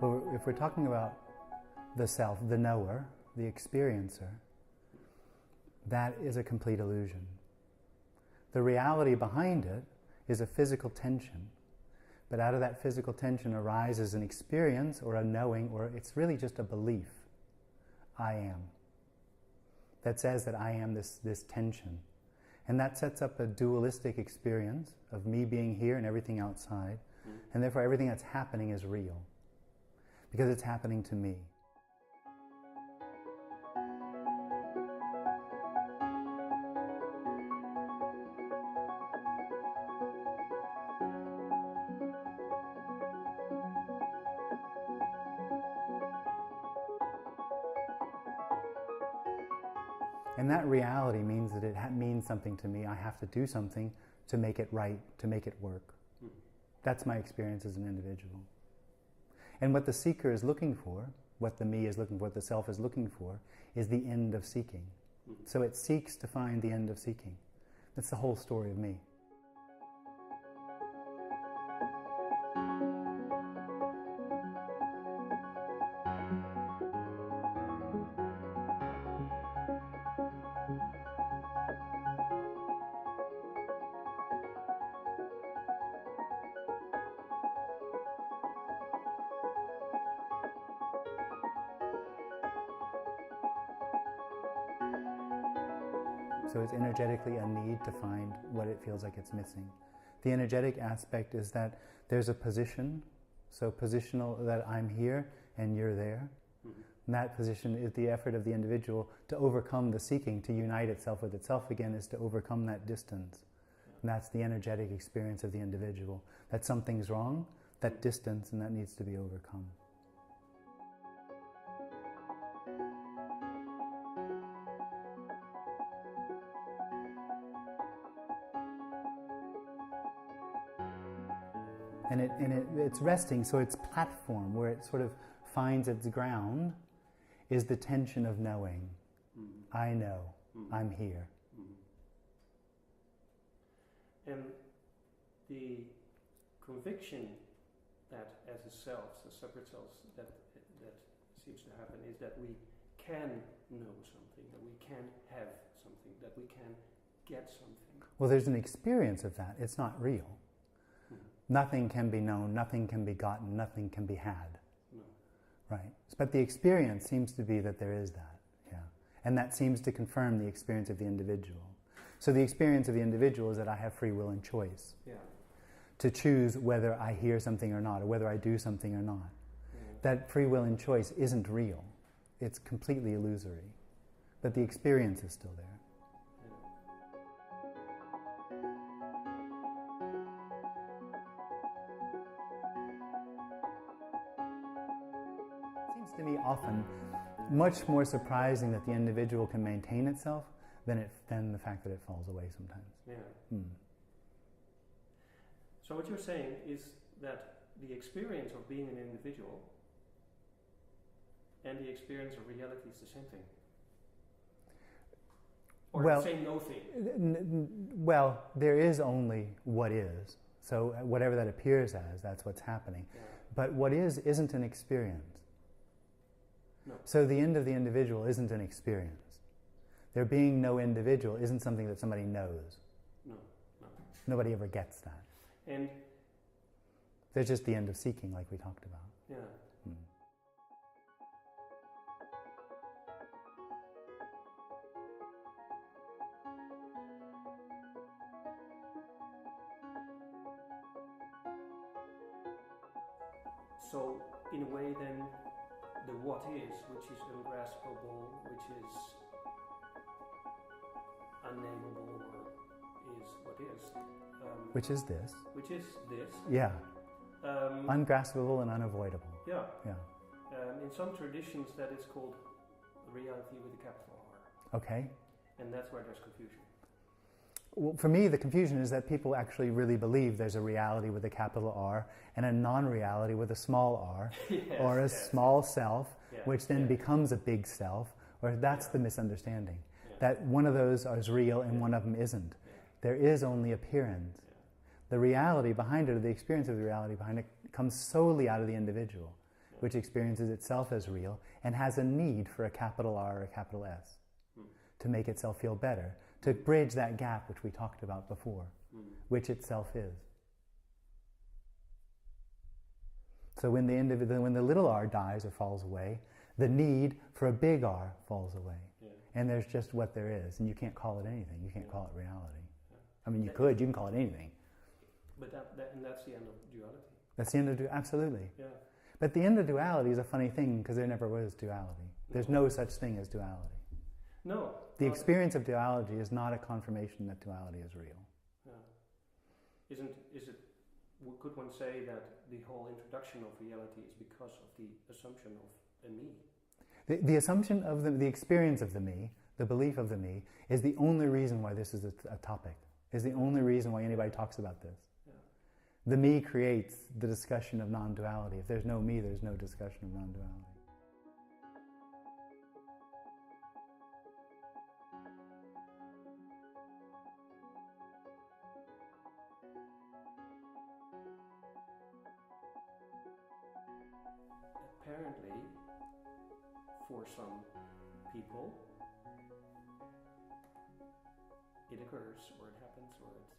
But if we're talking about the self, the knower, the experiencer, that is a complete illusion. The reality behind it is a physical tension, but out of that physical tension arises an experience or a knowing, or it's really just a belief. I am. That says that I am this tension. And that sets up a dualistic experience of me being here and everything outside, and therefore everything that's happening is real, because it's happening to me. And that reality means that it means something to me. I have to do something to make it right, to make it work. That's my experience as an individual. And what the seeker is looking for, what the me is looking for, what the self is looking for, is the end of seeking. So it seeks to find the end of seeking. That's the whole story of me. So it's energetically a need to find what it feels like it's missing. The energetic aspect is that there's a position, so positional, that I'm here and you're there. And that position is the effort of the individual to overcome the seeking, to unite itself with itself again, is to overcome that distance. And that's the energetic experience of the individual. That something's wrong, that distance, and that needs to be overcome. And it's resting, so its platform, where it sort of finds its ground, is the tension of knowing. I know, I'm here. And the conviction that as a self, as separate selves, that seems to happen is that we can know something, that we can have something, that we can get something. Well, there's an experience of that. It's not real. Nothing can be known, nothing can be gotten, nothing can be had. No. Right? But the experience seems to be that there is that, yeah. And that seems to confirm the experience of the individual. So the experience of the individual is that I have free will and choice. Yeah. To choose whether I hear something or not, or whether I do something or not. Yeah. That free will and choice isn't real. It's completely illusory. But the experience is still there. To me, often much more surprising that the individual can maintain itself than the fact that it falls away sometimes. Yeah. So what you're saying is that the experience of being an individual and the experience of reality is the same thing? Or the same no thing? Well, there is only what is. So whatever that appears as, that's what's happening. Yeah. But what is isn't an experience. No. So the end of the individual isn't an experience. There being no individual isn't something that somebody knows. No. Nobody ever gets that. And there's just the end of seeking, like we talked about. Yeah. So, in a way then, the what is, which is ungraspable, which is unnameable, or is what is. Which is this. Which is this. Yeah. Ungraspable and unavoidable. Yeah. Yeah. In some traditions that is called reality with a capital R. Okay. And that's where there's confusion. Well, for me, the confusion is that people actually really believe there's a reality with a capital R and a non-reality with a small r, or a small self, which then becomes a big self, or that's the misunderstanding. That one of those is real and one of them isn't. There is only appearance. The reality behind it, or the experience of the reality behind it, comes solely out of the individual. which experiences itself as real and has a need for a capital R or a capital S to make itself feel better, to bridge that gap which we talked about before, which itself is. So when the little r dies or falls away, the need for a big R falls away. Yeah. And there's just what there is, and you can't call it anything. You can't call it reality. Yeah. I mean, you can call it anything. But that's the end of duality. That's the end of duality, absolutely. Yeah. But the end of duality is a funny thing because there never was duality. There's no such thing as duality. No. The experience of duality is not a confirmation that duality is real. Yeah. Could one say that the whole introduction of reality is because of the assumption of a me? The assumption of the experience of the me, the belief of the me, is the only reason why this is a topic, is the only reason why anybody talks about this. Yeah. The me creates the discussion of non-duality. If there's no me, there's no discussion of non-duality. Apparently, for some people, it occurs, or it happens, or it's...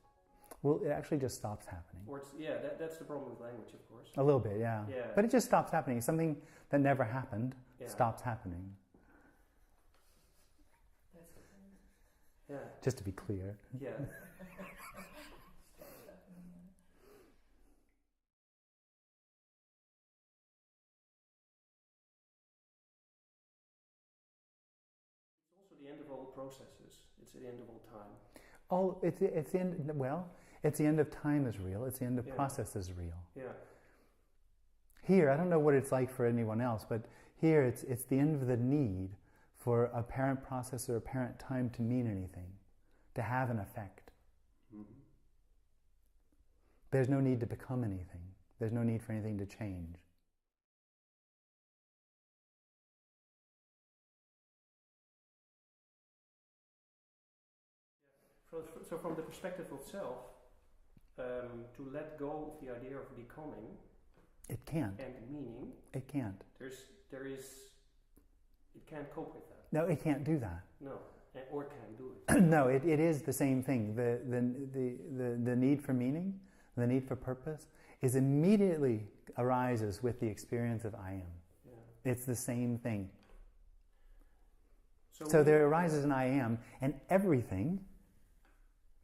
Well, it actually just stops happening. Or it's, that's the problem with language, of course. A little bit, yeah. But it just stops happening. Something that never happened stops happening. That's the thing. Yeah. Just to be clear. Yeah. The end of all processes. It's the end of all time. It's the end. Well, it's the end of time is real. It's the end of process is real. Yeah. Here, I don't know what it's like for anyone else, but here it's the end of the need for a parent process or a parent time to mean anything, to have an effect. Mm-hmm. There's no need to become anything. There's no need for anything to change. So from the perspective of self, to let go of the idea of becoming, it can't. And meaning, it can't. It can't cope with that. No, it can't do that. No, or can do it. No, it is the same thing. The need for meaning, the need for purpose, is immediately arises with the experience of I am. Yeah. It's the same thing. So there arises an I am, and everything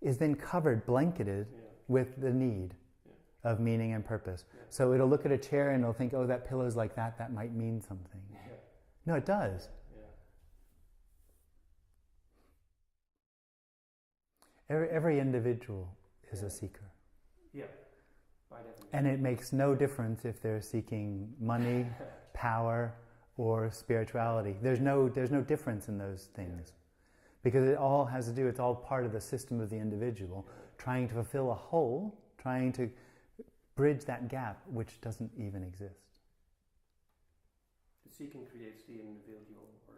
is then covered, blanketed with the need of meaning and purpose. Yeah. So it'll look at a chair and it'll think, oh, that pillow's like that, that might mean something. Yeah. No, it does. Yeah. Every individual is a seeker. Yeah, by definition. And it makes no difference if they're seeking money, power, or spirituality. There's no difference in those things. Yeah. Because it all has to do, it's all part of the system of the individual, trying to fulfill a whole, trying to bridge that gap which doesn't even exist. The seeking creates the individual, or...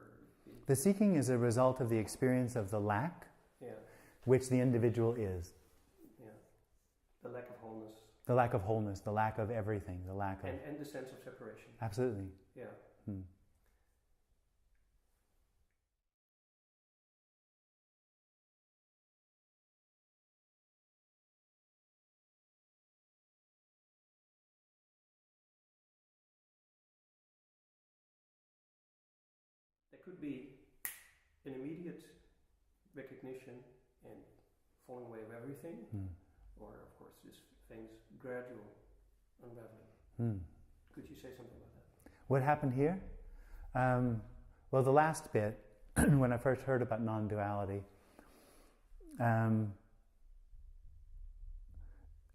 The seeking is a result of the experience of the lack, which the individual is. Yeah. The lack of wholeness. The lack of wholeness, the lack of everything, the lack of... And the sense of separation. Absolutely. Yeah. Hmm. There could be an immediate recognition and falling away of everything, or of course this famous gradual unraveling. Could you say something about that? What happened here? Well, the last bit, when I first heard about non-duality,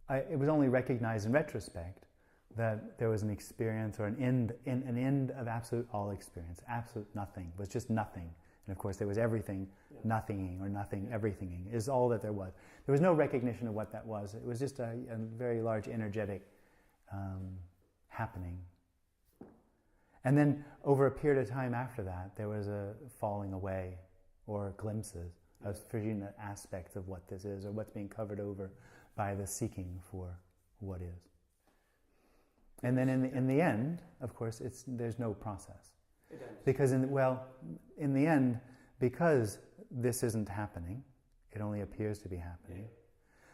it was only recognized in retrospect that there was an experience or an end of absolute all experience. Absolute nothing was just nothing. And of course there was everything, nothinging or nothing, everythinging is all that there was. There was no recognition of what that was. It was just a very large energetic happening. And then over a period of time after that, there was a falling away or glimpses of certain aspects of what this is or what's being covered over by the seeking for what is. And then in the end, of course, there's no process. It ends. Because in the end, because this isn't happening, it only appears to be happening. Yeah.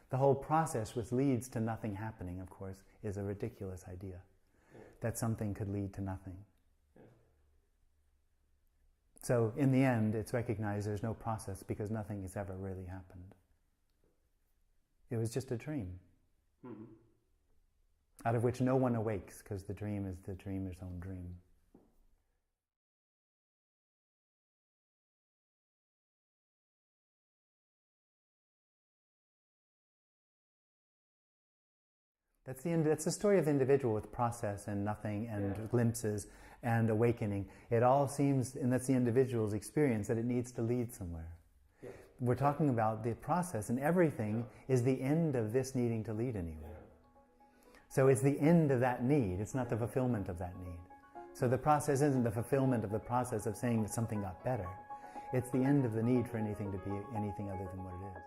The whole process which leads to nothing happening, of course, is a ridiculous idea. Yeah. That something could lead to nothing. Yeah. So in the end, it's recognized there's no process because nothing has ever really happened. It was just a dream. Mm-hmm. Out of which no one awakes, because the dream is the dreamer's own dream. That's the story of the individual with process and nothing and glimpses and awakening. It all seems, and that's the individual's experience, that it needs to lead somewhere. Yeah. We're talking about the process, and everything is the end of this needing to lead anywhere. So it's the end of that need, it's not the fulfillment of that need. So the process isn't the fulfillment of the process of saying that something got better. It's the end of the need for anything to be anything other than what it is.